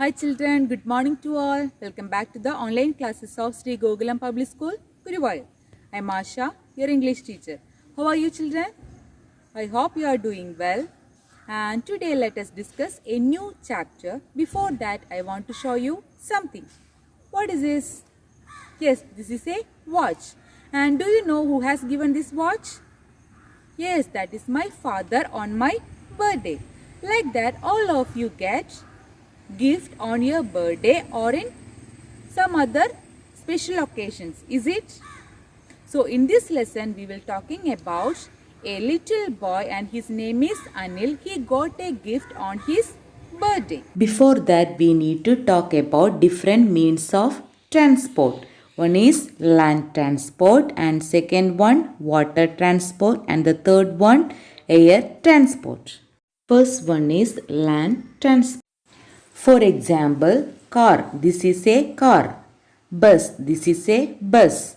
Hi children, good morning to all. Welcome back to the online classes of Sri Gokulam Public School, Guruvayur. I am Asha, your English teacher. How are you children? I hope you are doing well. And today let us discuss a new chapter. Before that, I want to show you something. What is this? Yes, this is a watch. And do you know who has given this watch? Yes, that is my father on my birthday. Like that, all of you get gift on your birthday or in some other special occasions, is it? So in this lesson we will talking about a little boy and his name is Anil. He got a gift on his birthday. Before that, we need to talk about different means of transport. One is land transport, and second one water transport, and the third one air transport. First one is land transport. For example, car, this is a car. Bus, this is a bus.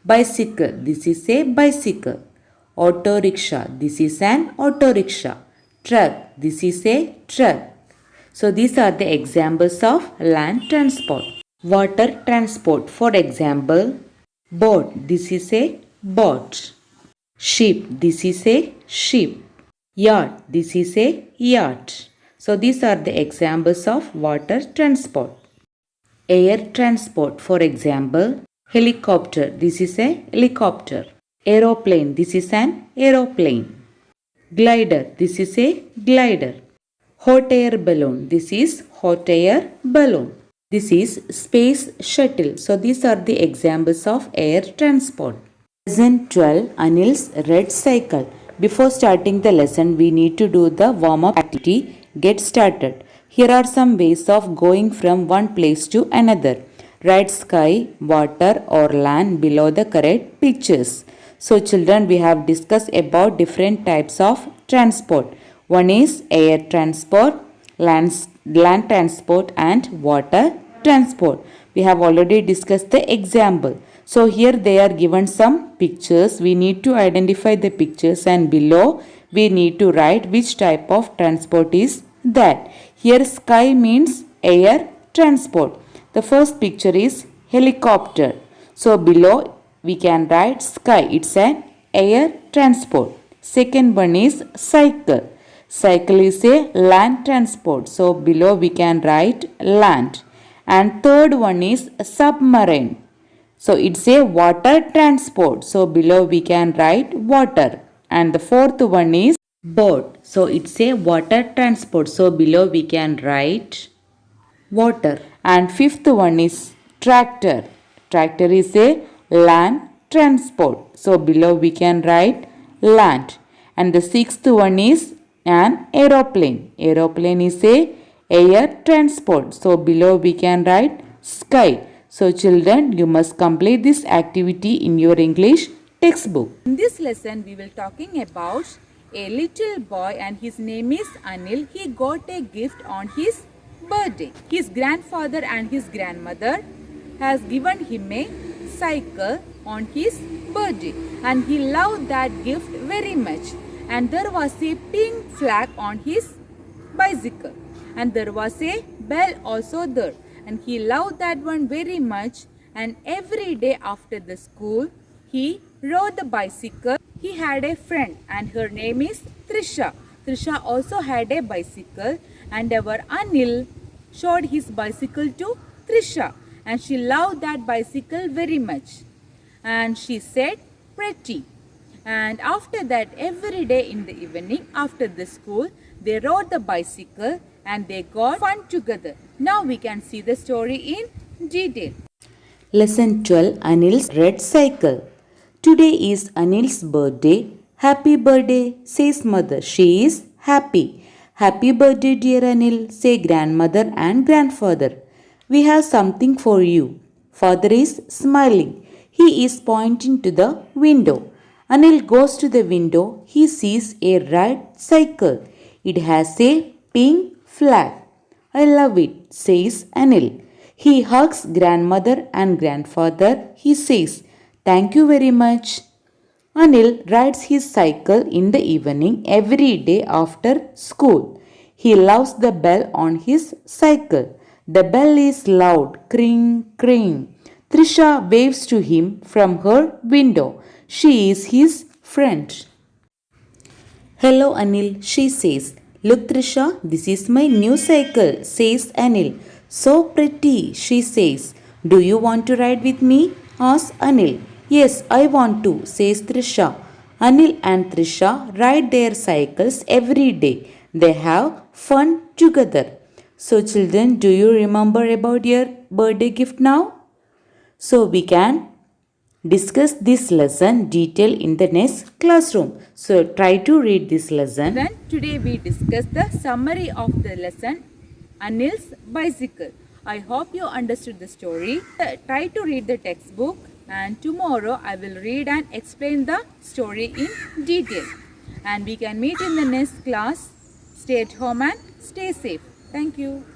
Bicycle, this is a bicycle. Auto rickshaw, this is an auto rickshaw. Truck, this is a truck. So these are the examples of land transport. Water transport, for example, boat, this is a boat. Ship, this is a ship. Yacht, this is a yacht. So these are the examples of water transport. Air transport, for example, helicopter, this is a helicopter. Aeroplane, this is an aeroplane. Glider, this is a glider. Hot air balloon, this is hot air balloon. This is space shuttle. So these are the examples of air transport. Lesson 12, Anil's red cycle. Before starting the lesson, we need to do the warm-up activity. Get started. Here are some ways of going from one place to another. Write sky, water or land below the correct pictures. So children, we have discussed about different types of transport. One is air transport, land transport and water transport. We have already discussed the example. So here they are given some pictures. We need to identify the pictures and below we need to write which type of transport is that. Here sky means air transport. The first picture is helicopter. So below we can write sky. It's an air transport. Second one is cycle. Cycle is a land transport. So below we can write land. And third one is submarine. So it's a water transport. So below we can write water. And the fourth one is boat. So it's a water transport. So below we can write water. And fifth one is tractor. Tractor is a land transport. So below we can write land. And the sixth one is an aeroplane. Aeroplane is a air transport. So below we can write sky. So children, you must complete this activity in your English textbook. In this lesson, we will talking about a little boy and his name is Anil. He got a gift on his birthday. His grandfather and his grandmother has given him a cycle on his birthday. And he loved that gift very much. And there was a pink flag on his bicycle. And there was a bell also there. And he loved that one very much, and every day after the school he rode the bicycle. He had a friend and her name is Trisha. Trisha also had a bicycle, and our Anil showed his bicycle to Trisha, and she loved that bicycle very much, and she said pretty. And after that, every day in the evening after the school they rode the bicycle and they got fun together. Now we can see the story in detail. Lesson 12, Anil's red cycle. Today is Anil's birthday. Happy birthday, says mother. She is happy. Happy birthday, dear Anil, say grandmother and grandfather. We have something for you. Father is smiling. He is pointing to the window. Anil goes to the window. He sees a red cycle. It has a pink flag. I love it, says Anil. He hugs grandmother and grandfather. He says, thank you very much. Anil rides his cycle in the evening every day after school. He loves the bell on his cycle. The bell is loud, cring, cring. Trisha waves to him from her window. She is his friend. Hello Anil, she says. Look Trisha, this is my new cycle, says Anil. So pretty, she says. Do you want to ride with me? Asks Anil. Yes, I want to, says Trisha. Anil and Trisha ride their cycles every day. They have fun together. So children, do you remember about your birthday gift now? So we can discuss this lesson detail in the next classroom. So try to read this lesson. Then today we discuss the summary of the lesson Anil's bicycle. I hope you understood the story. Try to read the textbook, and tomorrow I will read and explain the story in detail. And we can meet in the next class. Stay at home and stay safe. Thank you.